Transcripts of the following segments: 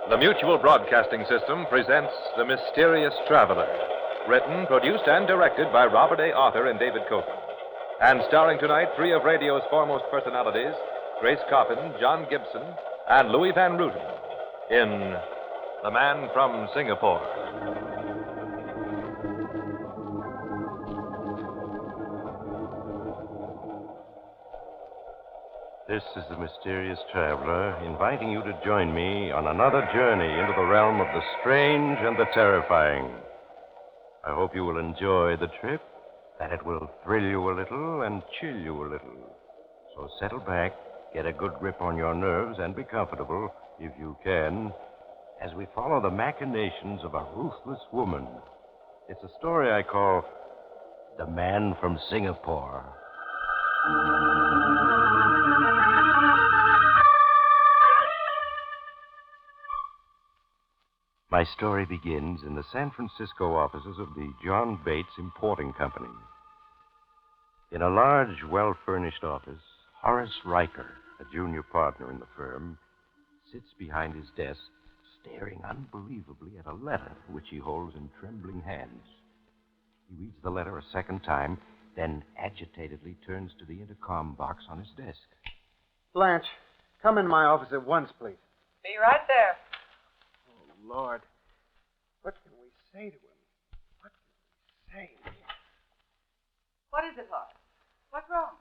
The Mutual Broadcasting System presents The Mysterious Traveler, written, produced, and directed by Robert A. Arthur and David Copeland. And starring tonight three of radio's foremost personalities, Grace Coppin, John Gibson, and Louis Van Ruten, in The Man from Singapore. This is the Mysterious Traveler, inviting you to join me on another journey into the realm of the strange and the terrifying. I hope you will enjoy the trip, that it will thrill you a little and chill you a little. So settle back, get a good grip on your nerves, and be comfortable, if you can, as we follow the machinations of a ruthless woman. It's a story I call The Man from Singapore. My story begins in the San Francisco offices of the John Bates Importing Company. In a large, well-furnished office, Horace Riker, a junior partner in the firm, sits behind his desk, staring unbelievably at a letter which he holds in trembling hands. He reads the letter a second time, then agitatedly turns to the intercom box on his desk. Blanche, come in my office at once, please. Be right there. Oh, Lord. What can we say to him? What can we say? What is it, Horace? What's wrong?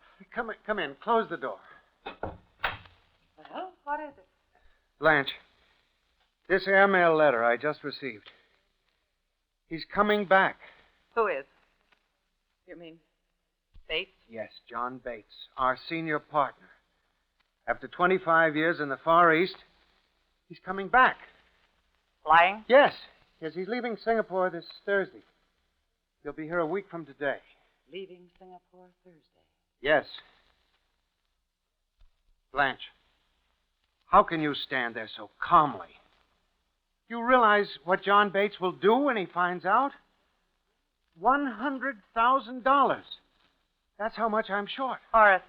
Come in. Close the door. Well, what is it? Blanche, this airmail letter I just received. He's coming back. Who is? You mean Bates? Yes, John Bates, our senior partner. After 25 years in the Far East, he's coming back. Flying? Yes, he's leaving Singapore this Thursday. He'll be here a week from today. Leaving Singapore Thursday. Yes. Blanche, how can you stand there so calmly? Do you realize what John Bates will do when he finds out? $100,000. That's how much I'm short. Horace,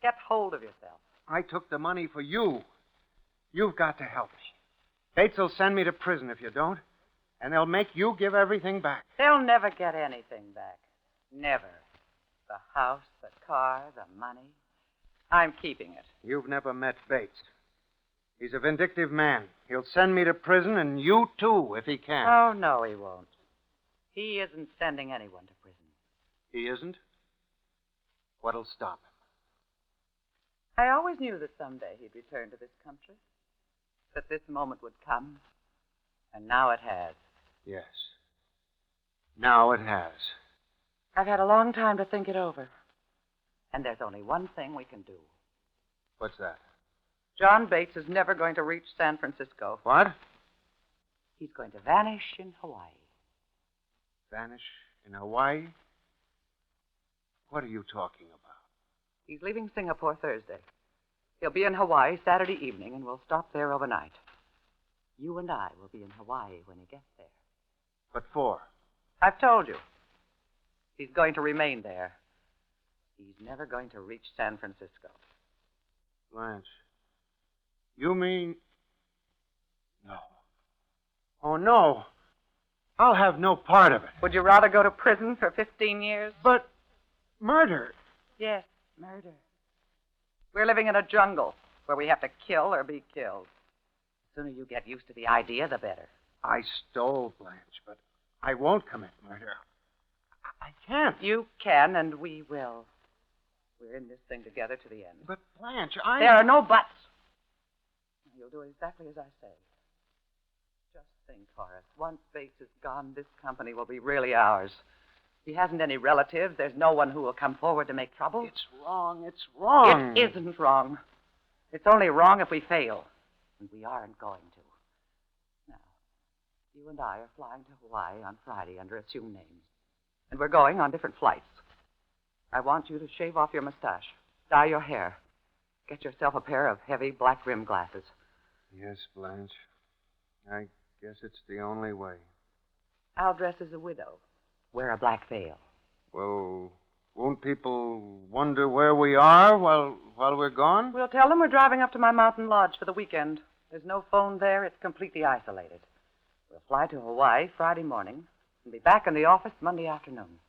get hold of yourself. I took the money for you. You've got to help me. Bates will send me to prison if you don't, and they'll make you give everything back. They'll never get anything back. Never. The house, the car, the money. I'm keeping it. You've never met Bates. He's a vindictive man. He'll send me to prison, and you too, if he can. Oh, no, he won't. He isn't sending anyone to prison. He isn't? What'll stop him? I always knew that someday he'd return to this country. That this moment would come. And now it has. Yes. Now it has. I've had a long time to think it over. And there's only one thing we can do. What's that? John Bates is never going to reach San Francisco. What? He's going to vanish in Hawaii. Vanish in Hawaii? What are you talking about? He's leaving Singapore Thursday. He'll be in Hawaii Saturday evening, and we'll stop there overnight. You and I will be in Hawaii when he gets there. What for? I've told you. He's going to remain there. He's never going to reach San Francisco. Blanche, you mean... No. Oh, no. I'll have no part of it. Would you rather go to prison for 15 years? But murder... Yes, murder. We're living in a jungle where we have to kill or be killed. The sooner you get used to the idea, the better. I stole, Blanche, but I won't commit murder. I can't. You can, and we will. We're in this thing together to the end. But, Blanche, There are no buts. You'll do exactly as I say. Just think, Horace. Once Bates is gone, this company will be really ours. He hasn't any relatives. There's no one who will come forward to make trouble. It's wrong. It's wrong. It isn't wrong. It's only wrong if we fail. And we aren't going to. Now, you and I are flying to Hawaii on Friday under assumed names. And we're going on different flights. I want you to shave off your mustache, dye your hair, get yourself a pair of heavy black rim glasses. Yes, Blanche. I guess it's the only way. I'll dress as a widow. Wear a black veil. Well, won't people wonder where we are while we're gone? We'll tell them we're driving up to my mountain lodge for the weekend. There's no phone there. It's completely isolated. We'll fly to Hawaii Friday morning and be back in the office Monday afternoon.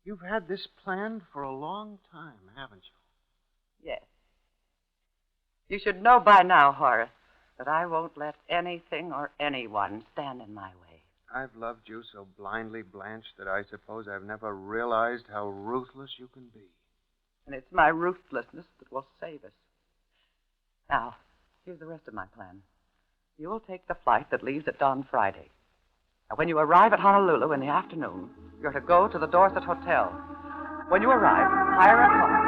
You've had this planned for a long time, haven't you? Yes. You should know by now, Horace, that I won't let anything or anyone stand in my way. I've loved you so blindly, Blanche, that I suppose I've never realized how ruthless you can be. And it's my ruthlessness that will save us. Now, here's the rest of my plan. You'll take the flight that leaves at dawn Friday. Now, when you arrive at Honolulu in the afternoon, you're to go to the Dorset Hotel. When you arrive, hire a car.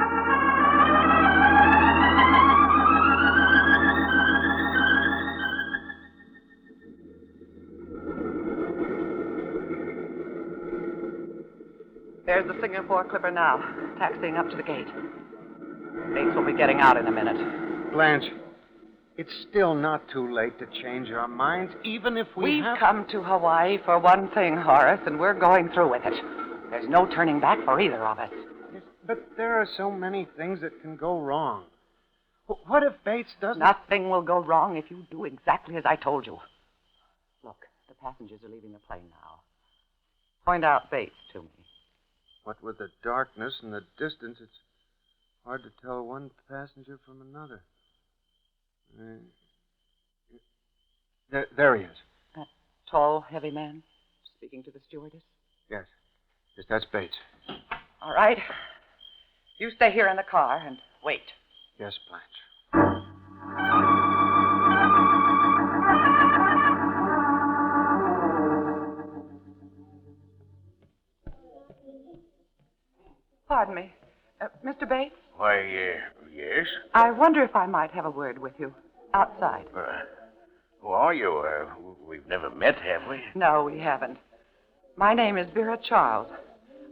There's the Singapore Clipper now, taxiing up to the gate. Bates will be getting out in a minute. Blanche, it's still not too late to change our minds, even if We've come to Hawaii for one thing, Horace, and we're going through with it. There's no turning back for either of us. Yes, but there are so many things that can go wrong. What if Bates doesn't... Nothing will go wrong if you do exactly as I told you. Look, the passengers are leaving the plane now. Point out Bates to me. What with the darkness and the distance, it's hard to tell one passenger from another. There he is. That tall, heavy man speaking to the stewardess? Yes. Yes, that's Bates. All right. You stay here in the car and wait. Yes, Blanche. Pardon me. Mr. Bates? Why, yes? I wonder if I might have a word with you outside. Who are you? We've never met, have we? No, we haven't. My name is Vera Charles.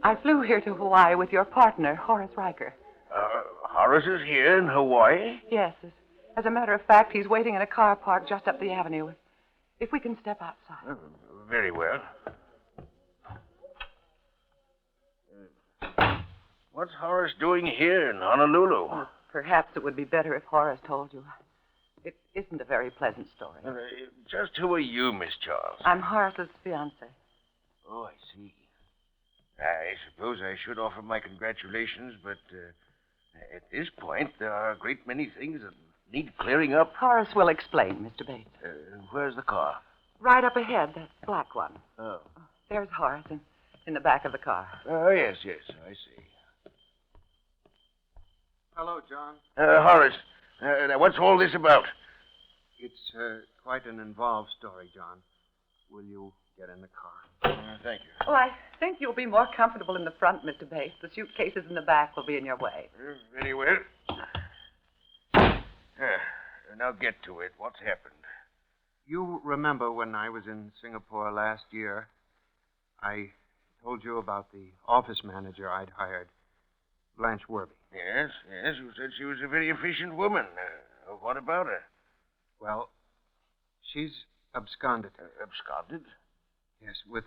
I flew here to Hawaii with your partner, Horace Riker. Horace is here in Hawaii? Yes. As a matter of fact, he's waiting in a car parked just up the avenue. If we can step outside. Very well. What's Horace doing here in Honolulu? Well, perhaps it would be better if Horace told you. It isn't a very pleasant story. Just who are you, Miss Charles? I'm Horace's fiancée. Oh, I see. I suppose I should offer my congratulations, but at this point, there are a great many things that need clearing up. Horace will explain, Mr. Bates. Where's the car? Right up ahead, that black one. Oh. There's Horace in the back of the car. Oh, yes, I see. Hello, John. Horace, now what's all this about? It's quite an involved story, John. Will you get in the car? Thank you. Oh, I think you'll be more comfortable in the front, Mr. Bates. The suitcases in the back will be in your way. Very well. Now get to it. What's happened? You remember when I was in Singapore last year, I told you about the office manager I'd hired, Blanche Werby. Yes. You said she was a very efficient woman. What about her? Well, she's absconded. Absconded? Yes, with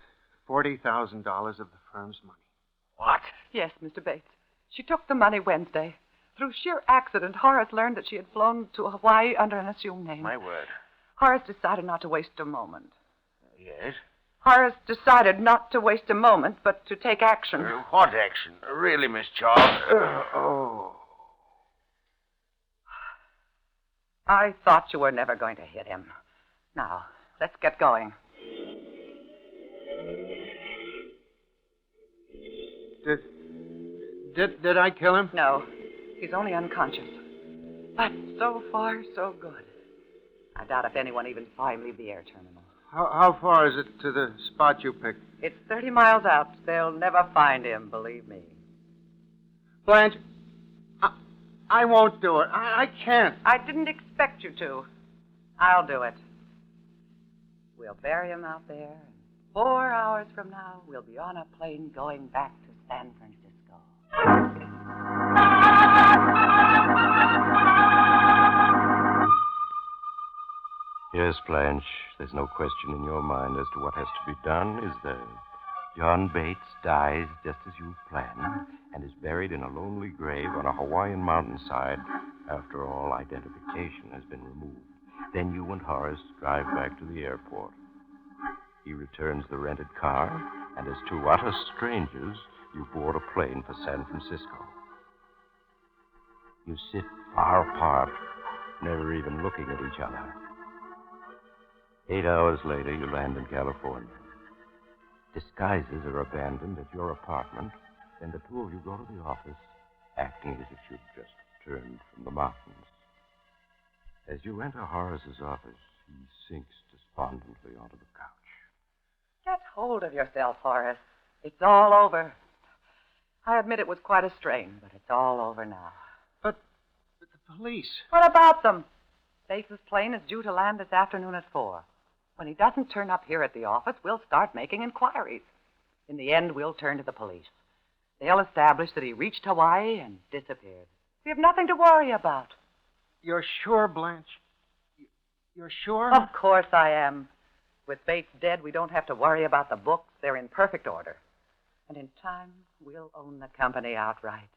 $40,000 of the firm's money. What? Yes, Mr. Bates. She took the money Wednesday. Through sheer accident, Horace learned that she had flown to Hawaii under an assumed name. My word. Horace decided not to waste a moment. Yes? Horace decided not to waste a moment, but to take action. What action? Really, Miss Charles? I thought you were never going to hit him. Now, let's get going. Did I kill him? No, he's only unconscious. But so far, so good. I doubt if anyone even saw him leave the air terminal. How far is it to the spot you picked? It's 30 miles out. They'll never find him, believe me. Blanche, I won't do it. I can't. I didn't expect you to. I'll do it. We'll bury him out there. And 4 hours from now, we'll be on a plane going back to San Francisco. Yes, Blanche, there's no question in your mind as to what has to be done, is there? John Bates dies just as you've planned and is buried in a lonely grave on a Hawaiian mountainside After all, identification has been removed. Then you and Horace drive back to the airport. He returns the rented car, and as two utter strangers, you board a plane for San Francisco. You sit far apart, never even looking at each other. 8 hours later, you land in California. Disguises are abandoned at your apartment, and the two of you go to the office, acting as if you'd just returned from the mountains. As you enter Horace's office, he sinks despondently onto the couch. Get hold of yourself, Horace. It's all over. I admit it was quite a strain, but it's all over now. But the police. What about them? Bates' plane is due to land this afternoon at 4. When he doesn't turn up here at the office, we'll start making inquiries. In the end, we'll turn to the police. They'll establish that he reached Hawaii and disappeared. We have nothing to worry about. You're sure, Blanche? You're sure? Of course I am. With Bates dead, we don't have to worry about the books. They're in perfect order. And in time, we'll own the company outright.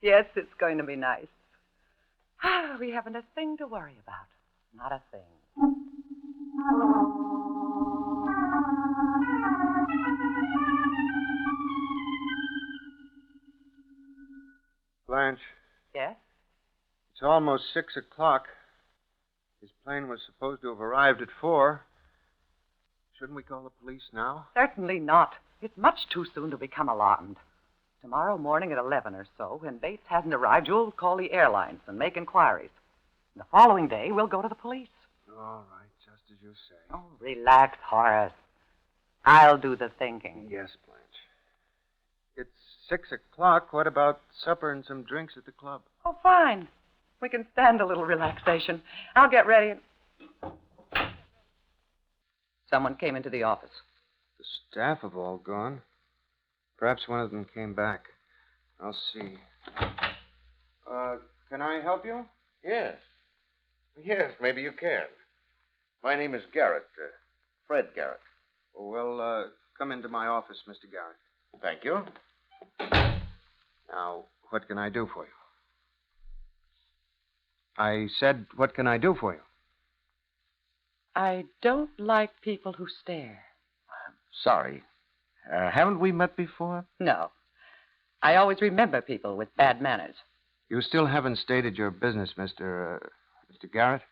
Yes, it's going to be nice. We haven't a thing to worry about. Not a thing. Blanche, Yes? it's almost 6 o'clock. His plane was supposed to have arrived at 4. Shouldn't we call the police now? Certainly not. It's much too soon to become alarmed. Tomorrow morning at 11 or so, when Bates hasn't arrived, you'll call the airlines and make inquiries. The following day, we'll go to the police. All right, just as you say. Oh, relax, Horace. I'll do the thinking. Yes, Blanche. It's 6 o'clock. What about supper and some drinks at the club? Oh, fine. We can stand a little relaxation. I'll get ready. Someone came into the office. The staff have all gone. Perhaps one of them came back. I'll see. Can I help you? Yes. Yes, maybe you can. My name is Garrett. Fred Garrett. Well, come into my office, Mr. Garrett. Thank you. Now, what can I do for you? I said, what can I do for you? I don't like people who stare. Sorry. Haven't we met before? No. I always remember people with bad manners. You still haven't stated your business, Mr. Garrett?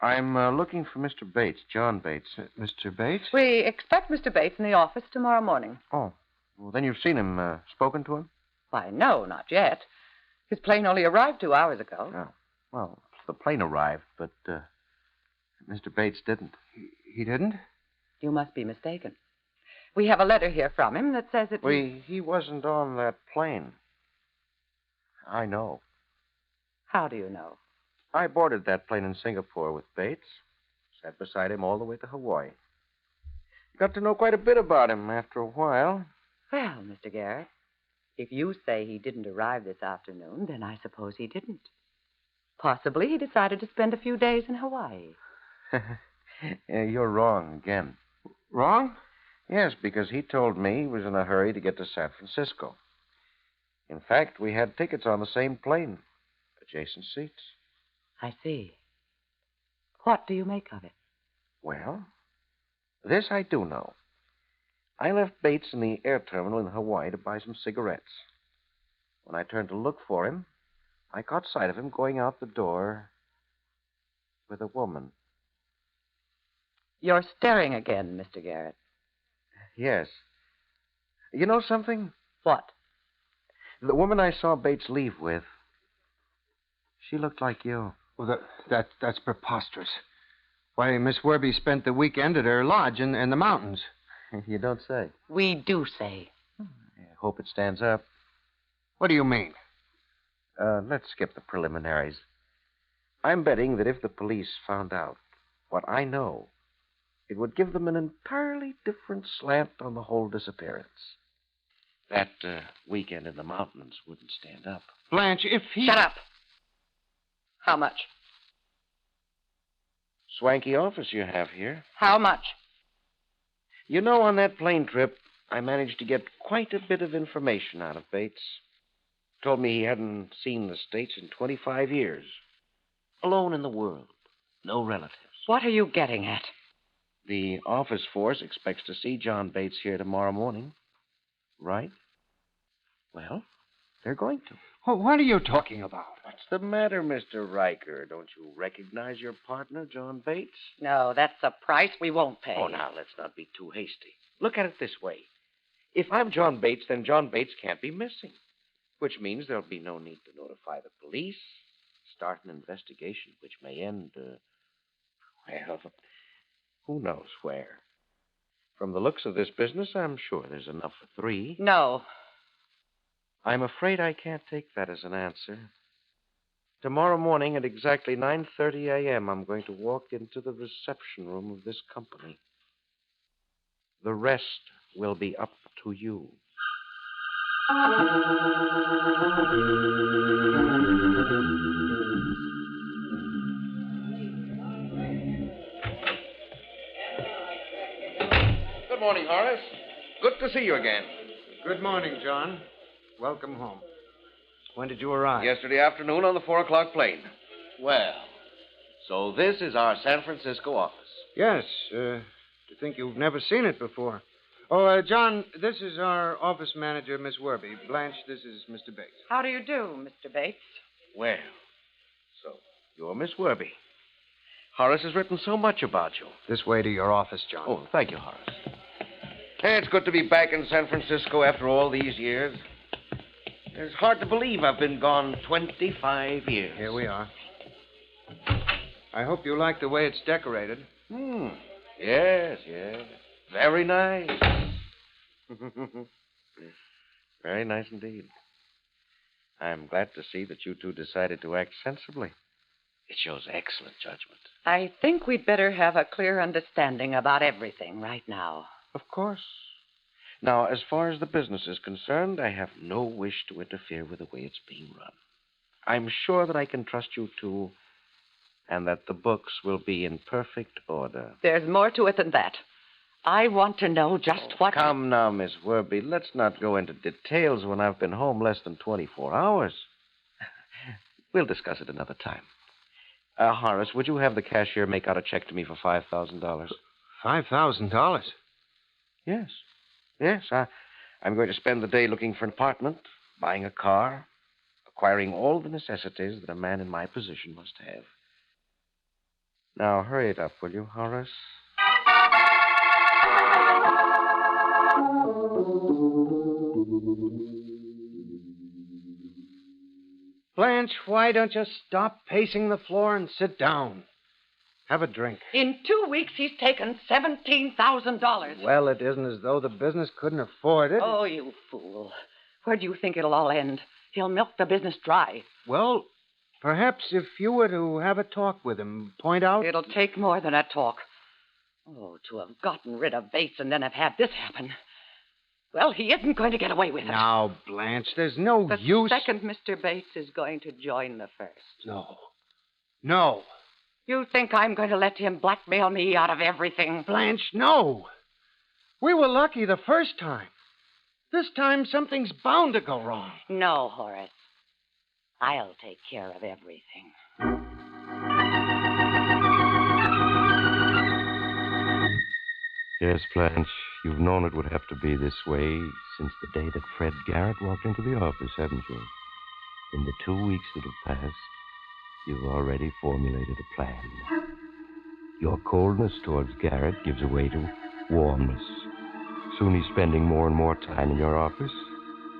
I'm looking for Mr. Bates, John Bates. Mr. Bates? We expect Mr. Bates in the office tomorrow morning. Oh. Well, then you've seen him, spoken to him? Why, no, not yet. His plane only arrived 2 hours ago. Oh. Well, the plane arrived, but Mr. Bates didn't. He didn't? You must be mistaken. We have a letter here from him that says that... He wasn't on that plane. I know. How do you know? I boarded that plane in Singapore with Bates. Sat beside him all the way to Hawaii. Got to know quite a bit about him after a while. Well, Mr. Garrett, if you say he didn't arrive this afternoon, then I suppose he didn't. Possibly he decided to spend a few days in Hawaii. You're wrong again. Wrong? Yes, because he told me he was in a hurry to get to San Francisco. In fact, we had tickets on the same plane. Adjacent seats. I see. What do you make of it? Well, this I do know. I left Bates in the air terminal in Hawaii to buy some cigarettes. When I turned to look for him, I caught sight of him going out the door with a woman. You're staring again, Mr. Garrett. Yes. You know something? What? The woman I saw Bates leave with, she looked like you. Well, that's preposterous. Why, Miss Werby spent the weekend at her lodge in the mountains. You don't say. We do say. I hope it stands up. What do you mean? Let's skip the preliminaries. I'm betting that if the police found out what I know, it would give them an entirely different slant on the whole disappearance. That weekend in the mountains wouldn't stand up. Blanche, if he... Shut up! How much? Swanky office you have here. How much? You know, on that plane trip, I managed to get quite a bit of information out of Bates. Told me he hadn't seen the States in 25 years. Alone in the world. No relatives. What are you getting at? The office force expects to see John Bates here tomorrow morning. Right? Well, they're going to. Oh, what are you talking about? What's the matter, Mr. Riker? Don't you recognize your partner, John Bates? No, that's a price we won't pay. Oh, now, let's not be too hasty. Look at it this way. If I'm John Bates, then John Bates can't be missing, which means there'll be no need to notify the police, start an investigation, which may end, well, who knows where. From the looks of this business, I'm sure there's enough for 3. No. I'm afraid I can't take that as an answer. Tomorrow morning at exactly 9:30 a.m., I'm going to walk into the reception room of this company. The rest will be up to you. Good morning, Horace. Good to see you again. Good morning, John. Welcome home. When did you arrive? Yesterday afternoon on the 4 o'clock plane. Well, so this is our San Francisco office. Yes. To think you've never seen it before. Oh, John, this is our office manager, Miss Werby. Blanche, this is Mr. Bates. How do you do, Mr. Bates? Well, so you're Miss Werby. Horace has written so much about you. This way to your office, John. Oh, thank you, Horace. Hey, it's good to be back in San Francisco after all these years. It's hard to believe I've been gone 25 years. Here we are. I hope you like the way it's decorated. Yes. Very nice. Very nice indeed. I'm glad to see that you two decided to act sensibly. It shows excellent judgment. I think we'd better have a clear understanding about everything right now. Of course. Now, as far as the business is concerned, I have no wish to interfere with the way it's being run. I'm sure that I can trust you two, and that the books will be in perfect order. There's more to it than that. I want to know just what... Come now, Miss Werby. Let's not go into details when I've been home less than 24 hours. We'll discuss it another time. Horace, would you have the cashier make out a check to me for $5,000? $5,000? Yes. I'm going to spend the day looking for an apartment, buying a car, acquiring all the necessities that a man in my position must have. Now, hurry it up, will you, Horace? Blanche, why don't you stop pacing the floor and sit down? Have a drink. In 2 weeks, he's taken $17,000. Well, it isn't as though the business couldn't afford it. Oh, you fool. Where do you think it'll all end? He'll milk the business dry. Well, perhaps if you were to have a talk with him, point out... It'll take more than a talk. Oh, to have gotten rid of Bates and then have had this happen. Well, he isn't going to get away with it. Now, Blanche, there's no use... The second Mr. Bates is going to join the first. No. You think I'm going to let him blackmail me out of everything? Blanche, no. We were lucky the first time. This time, something's bound to go wrong. No, Horace. I'll take care of everything. Yes, Blanche, you've known it would have to be this way since the day that Fred Garrett walked into the office, haven't you? In the 2 weeks that have passed, you've already formulated a plan. Your coldness towards Garrett gives way to warmness. Soon he's spending more and more time in your office.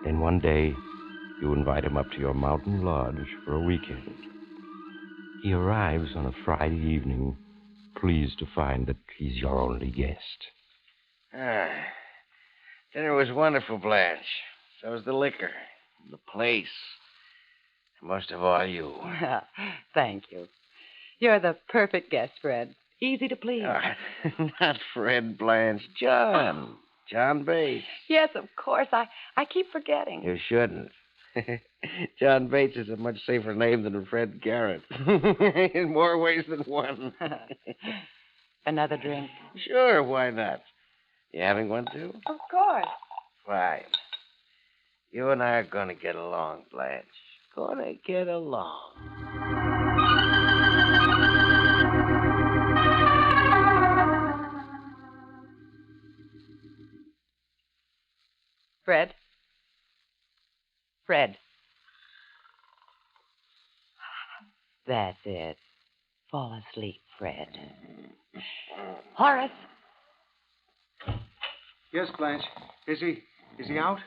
Then one day, you invite him up to your mountain lodge for a weekend. He arrives on a Friday evening, pleased to find that he's your only guest. Dinner was wonderful, Blanche. So was the liquor, the place, and most of all, you. Thank you. You're the perfect guest, Fred. Easy to please. Not Fred, Blanche. John. John Bates. Yes, of course. I keep forgetting. You shouldn't. John Bates is a much safer name than Fred Garrett. In more ways than one. Another drink? Sure, why not? You having one, too? Of course. Fine. You and I are going to get along, Blanche. Gonna get along. Fred? Fred. That's it. Fall asleep, Fred. Horace! Yes, Blanche. Is he out?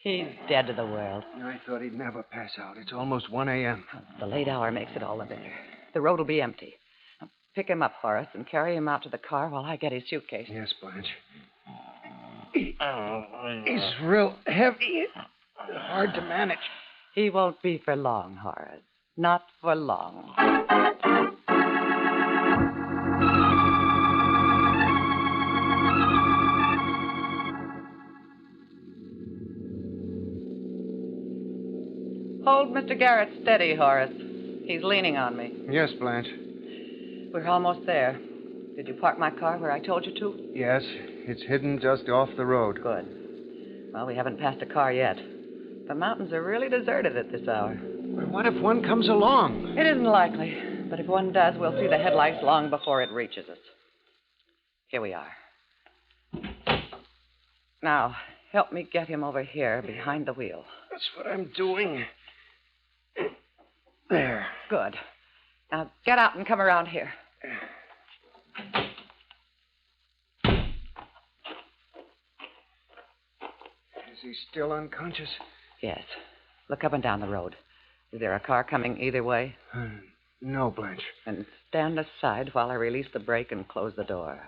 He's dead to the world. I thought he'd never pass out. It's almost 1 a.m. The late hour makes it all the better. The road will be empty. Now, pick him up, Horace, and carry him out to the car while I get his suitcase. Yes, Blanche. He's real heavy. Hard to manage. He won't be for long, Horace. Not for long. Hold Mr. Garrett steady, Horace. He's leaning on me. Yes, Blanche. We're almost there. Did you park my car where I told you to? Yes, it's hidden just off the road. Good. Well, we haven't passed a car yet. The mountains are really deserted at this hour. Well, what if one comes along? It isn't likely, but if one does, we'll see the headlights long before it reaches us. Here we are. Now, help me get him over here behind the wheel. That's what I'm doing. There. Good. Now, get out and come around here. Is he still unconscious? Yes. Look up and down the road. Is there a car coming either way? No, Blanche. And stand aside while I release the brake and close the door.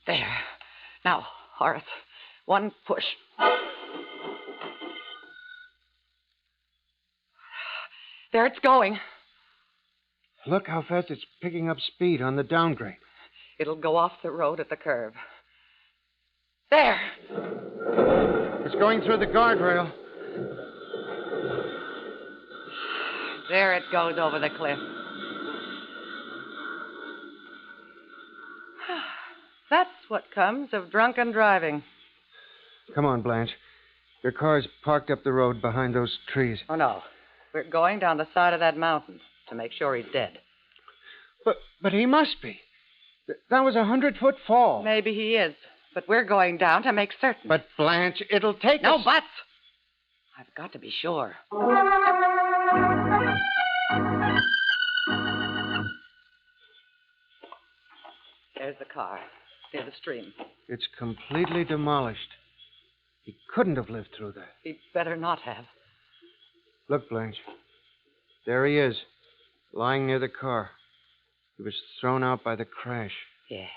There. Now, Horace, one push. There it's going. Look how fast it's picking up speed on the downgrade. It'll go off the road at the curve. There. It's going through the guardrail. There it goes over the cliff. That's what comes of drunken driving. Come on, Blanche. Your car's parked up the road behind those trees. Oh, no. We're going down the side of that mountain to make sure he's dead. But he must be. That was 100-foot fall. Maybe he is, but we're going down to make certain. But, Blanche, it'll take No us... buts! I've got to be sure. There's the car, near the stream. It's completely demolished. He couldn't have lived through that. He'd better not have. Look, Blanche. There he is, lying near the car. He was thrown out by the crash. Yes.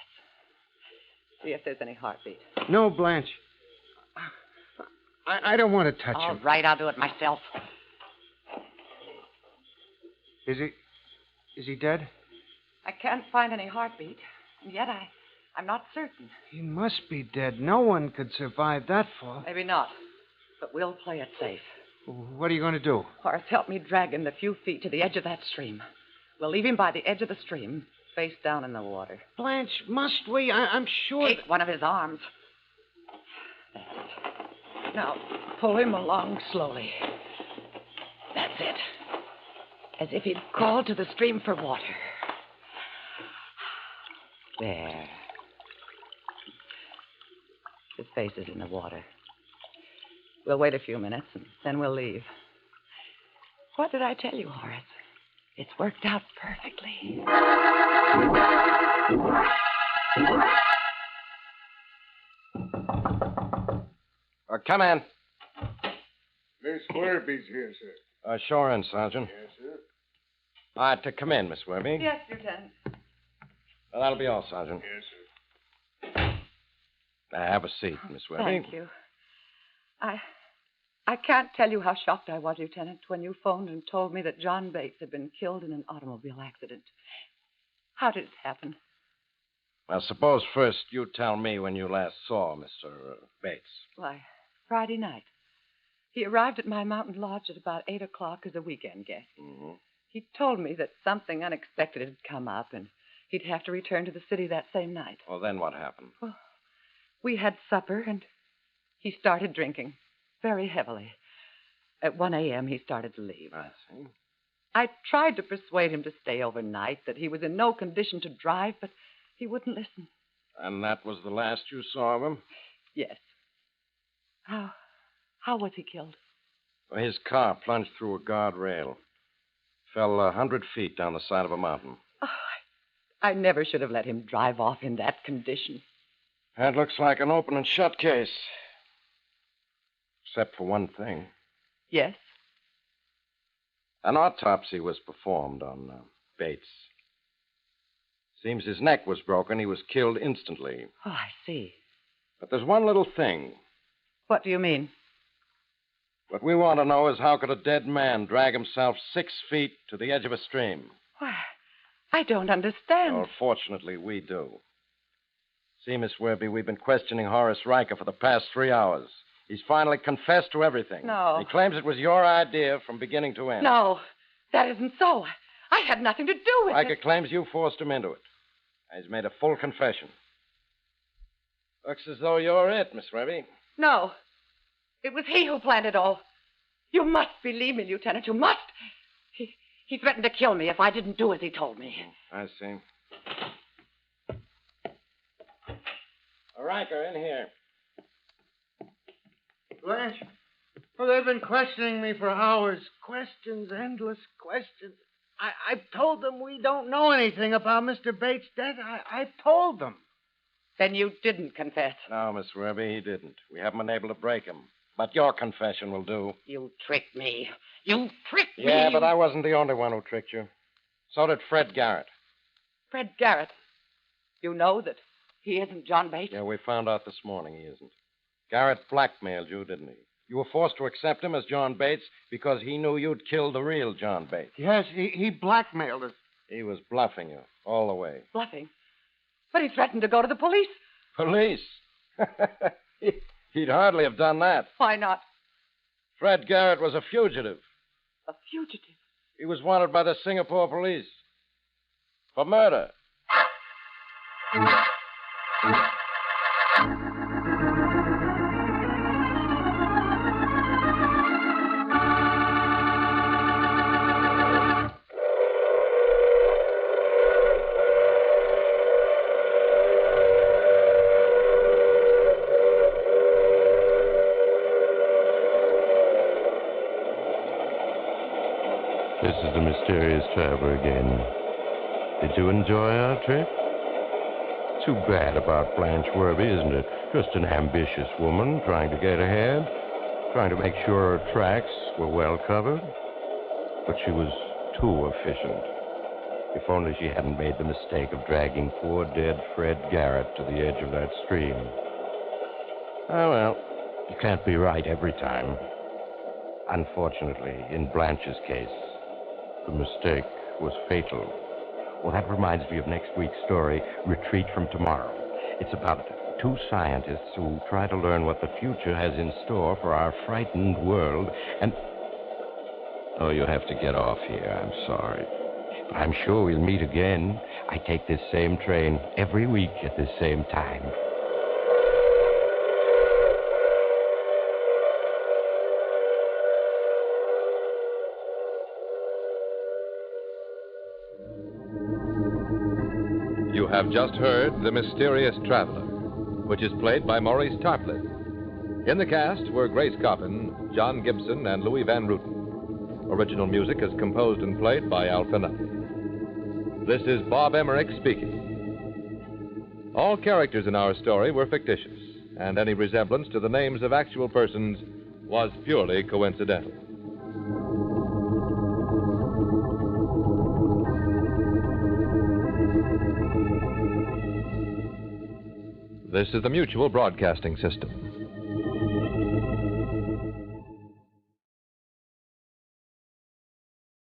See if there's any heartbeat. No, Blanche. I don't want to touch All him. right, I'll do it myself. Is he dead? I can't find any heartbeat, and yet I'm not certain. He must be dead. No one could survive that fall. Maybe not, but we'll play it safe. What are you going to do? Horace, help me drag him the few feet to the edge of that stream. We'll leave him by the edge of the stream, face down in the water. Blanche, must we? I'm sure... Take one of his arms. That's it. Now, pull him along slowly. That's it. As if he'd called to the stream for water. There. His face is in the water. We'll wait a few minutes, and then we'll leave. What did I tell you, Horace? It's worked out perfectly. Come in. Miss Werby's here, sir. Sure in, Sergeant. Yes, sir. To come in, Miss Werby. Yes, Lieutenant. That'll be all, Sergeant. Yes, sir. Have a seat, Miss Werby. Thank you. I can't tell you how shocked I was, Lieutenant, when you phoned and told me that John Bates had been killed in an automobile accident. How did it happen? Well, suppose first you tell me when you last saw Mr. Bates. Why, Friday night. He arrived at my mountain lodge at about 8 o'clock as a weekend guest. Mm-hmm. He told me that something unexpected had come up and he'd have to return to the city that same night. Well, then what happened? Well, we had supper and He started drinking very heavily. At 1 a.m., he started to leave. I see. I tried to persuade him to stay overnight, that he was in no condition to drive, but he wouldn't listen. And that was the last you saw of him? Yes. How was he killed? Well, his car plunged through a guardrail. Fell 100 feet down the side of a mountain. Oh, I never should have let him drive off in that condition. That looks like an open and shut case. Except for one thing. Yes? An autopsy was performed on Bates. Seems his neck was broken. He was killed instantly. Oh, I see. But there's one little thing. What do you mean? What we want to know is how could a dead man drag himself 6 feet to the edge of a stream? Why, I don't understand. Well, fortunately, we do. See, Miss Werby, we've been questioning Horace Riker for the past 3 hours. He's finally confessed to everything. No. He claims it was your idea from beginning to end. No, that isn't so. I had nothing to do with Riker it. claims you forced him into it. He's made a full confession. Looks as though you're it, Miss Werby. No. It was he who planned it all. You must believe me, Lieutenant. You must. He threatened to kill me if I didn't do as he told me. I see. Riker, in here. Blanche? Well, they've been questioning me for hours. Questions, endless questions. I told them we don't know anything about Mr. Bates' death. I told them. Then you didn't confess. No, Miss Werby, he didn't. We haven't been able to break him. But your confession will do. You tricked me. You tricked me. Yeah, but I wasn't the only one who tricked you. So did Fred Garrett. Fred Garrett. You know that he isn't John Bates? Yeah, we found out this morning he isn't. Garrett blackmailed you, didn't he? You were forced to accept him as John Bates because he knew you'd killed the real John Bates. Yes, he blackmailed us. He was bluffing you all the way. Bluffing? But he threatened to go to the police. Police? He'd hardly have done that. Why not? Fred Garrett was a fugitive. A fugitive? He was wanted by the Singapore police for murder. This is the mysterious traveler again. Did you enjoy our trip? Too bad about Blanche Werby, isn't it? Just an ambitious woman trying to get ahead, trying to make sure her tracks were well covered. But she was too efficient. If only she hadn't made the mistake of dragging poor dead Fred Garrett to the edge of that stream. Oh, well, you can't be right every time. Unfortunately, in Blanche's case, the mistake was fatal. Well, that reminds me of next week's story, Retreat from Tomorrow. It's about 2 scientists who try to learn what the future has in store for our frightened world, and... Oh, you have to get off here. I'm sorry. But I'm sure we'll meet again. I take this same train every week at this same time. You have just heard The Mysterious Traveler, which is played by Maurice Tarplett. In the cast were Grace Coppin, John Gibson, and Louis Van Ruten. Original music is composed and played by Al Finelli. This is Bob Emmerich speaking. All characters in our story were fictitious, and any resemblance to the names of actual persons was purely coincidental. This is the Mutual Broadcasting System.